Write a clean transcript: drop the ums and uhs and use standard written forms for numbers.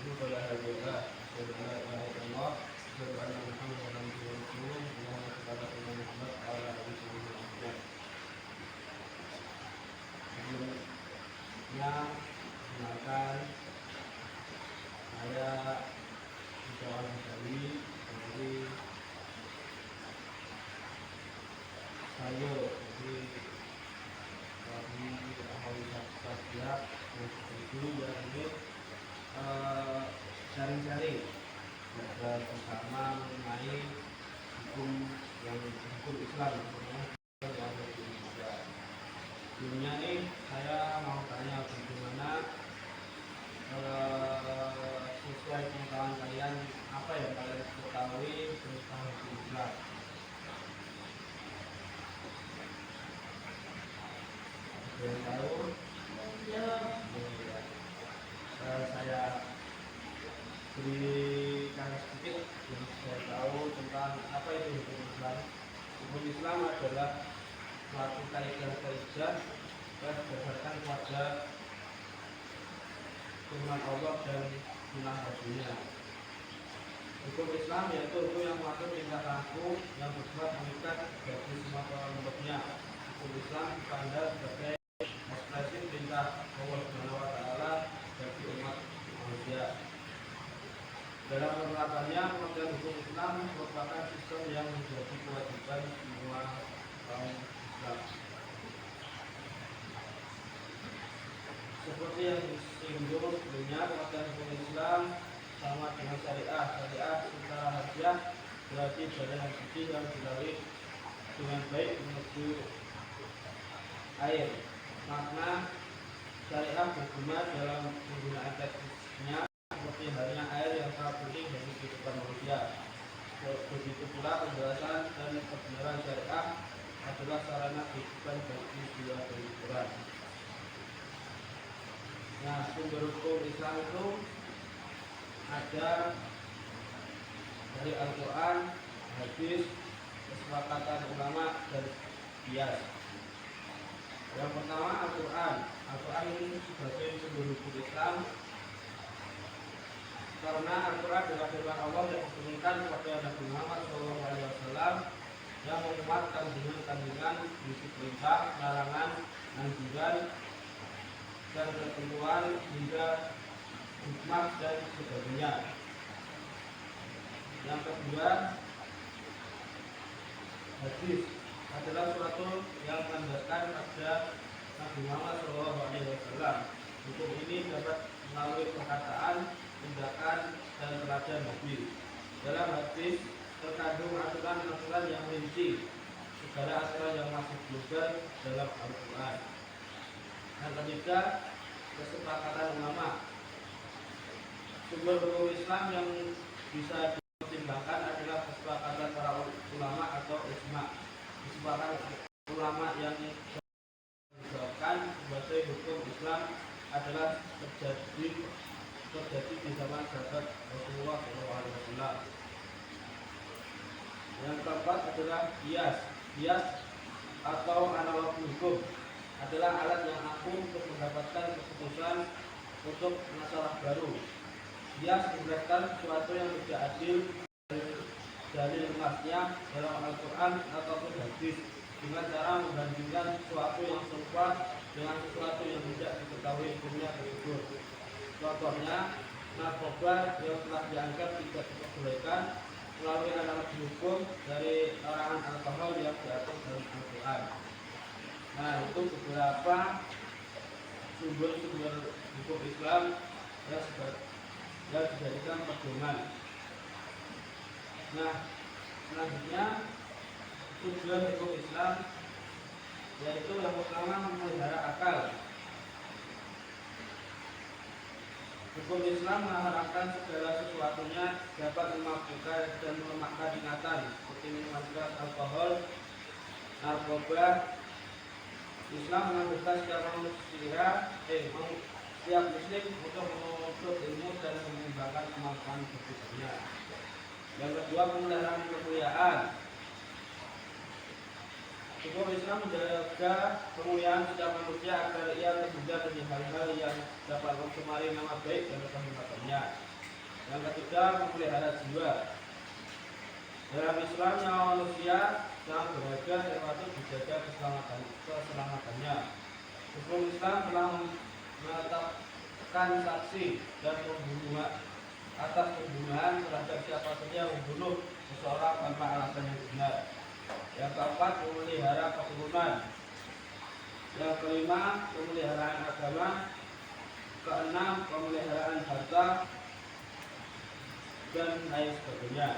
yudlilhu fala hadiya lahu. Asyhadu an la ilaha illallah, asyhadu anna Muhammadan abduhu wa rasuluh. Allahumma shalli ala sayyidina Muhammad wa ala ali sayyidina Muhammad. Sebelumnya kenalkan, saya Iqbal Ghazali dari ahli sastra yang itu ini sharing-sharing belajar bersama mengenai hukum Islam yang ada di Indonesia. Sebelumnya nih saya mau tanya bagaimana sesuai pengetahuan kalian apa yang kalian ketahui tentang hukum Islam. Yang tahu saya berikan sedikit yang saya tahu tentang apa itu hukum Islam. Hukum Islam adalah suatu kaidah yang berdasarkan pada firman Allah dan sunnah Rasulnya. Hukum Islam yaitu hukum yang mengatur tingkah laku yang bersifat mengikat bagi semua kelompoknya. Hukum Islam dipandang sebagai ekspresi perintah Allah Subhanahu wa Ta'ala bagi umat manusia. Dalam penerapannya, model hukum Islam merupakan sistem yang menjadi kewajiban semua kaum Islam. Seperti yang disinggung sebelumnya, model hukum Islam sama dengan syariah. Syariah secara harfiah berarti jalan yang suci yang dilalui dengan baik menuju air. Makna syariah berguna dalam penggunaan teknisnya seperti halnya air yang sangat penting bagi kehidupan manusia. Begitu pula penjelasan dan kebenaran syariah adalah sarana kehidupan bagi jiwa dan pikiran. Nah, sumber hukum Islam itu ada dari Al-Quran, hadis, kesepakatan ulama, dan qiyas. Yang pertama Al-Quran. Al-Quran ini sebagai sumber hukum Islam karena Al-Quran adalah firman Allah yang diturunkan kepada Nabi Muhammad SAW yang memuat kandungan-kandungan berisi perintah, larangan, anjuran, dan ketentuan hingga hikmah dan sebagainya. Yang kedua, hadis adalah suatu yang menandakan pada Nabi Muhammad SAW. Hukum ini dapat melalui perkataan, tindakan, dan teladan Nabi. Dalam hadis terkandung aturan-aturan yang rinci, segala aturan yang masih global dalam Al-Quran. Yang ketiga, kesepakatan ulama. Sumber hukum Islam yang bisa dipertimbangkan adalah kesepakatan para ulama atau ijma. Kesepakatan ulama yang menyebabkan sebagai hukum Islam adalah terjadi di zaman sahabat Rasulullah SAW. Yang keempat adalah qiyas. Qiyas atau analogi hukum adalah alat yang ampuh untuk mendapatkan keputusan untuk masalah baru. Qiyas menjelaskan sesuatu yang tidak adil dari nasnya dalam Al-Quran ataupun hadis dengan cara membandingkan sesuatu yang serupa dengan sesuatu yang tidak diketahui hukumnya tersebut. Contohnya, narkoba yang telah dianggap tidak diperbolehkan melalui analogi hukum dari larangan alkohol yang diatur dalam Al-Quran. Nah, itu beberapa sumber-sumber hukum Islam yang dijadikan pedoman. Nah, selanjutnya tujuan hukum Islam yaitu yang pertama memelihara akal. Hukum Islam mengharapkan segala sesuatunya dapat memabukkan dan melemahkan ingatan seperti minuman keras, alkohol, narkoba. Islam menganjurkan setiap muslim untuk menuntut ilmu dan mengembangkan kemampuan berpikirnya. Yang kedua, pemeliharaan kemuliaan. Hukum Islam menjaga kemuliaan setiap manusia agar ia terhindar dari hal-hal yang dapat mencemari nama baik dan kesehatannya. Yang ketiga, memelihara jiwa. Dalam Islam, nyawa manusia sangat berharga dan patut dijaga keselamatannya. Hukum Islam telah menetapkan saksi dan pembunuhan atas pembunuhan terhadap siapa saja yang membunuh seseorang tanpa alasan yang benar. Yang keempat, memelihara keturunan. Yang kelima, pemeliharaan agama. Keenam, pemeliharaan harta dan lain sebagainya.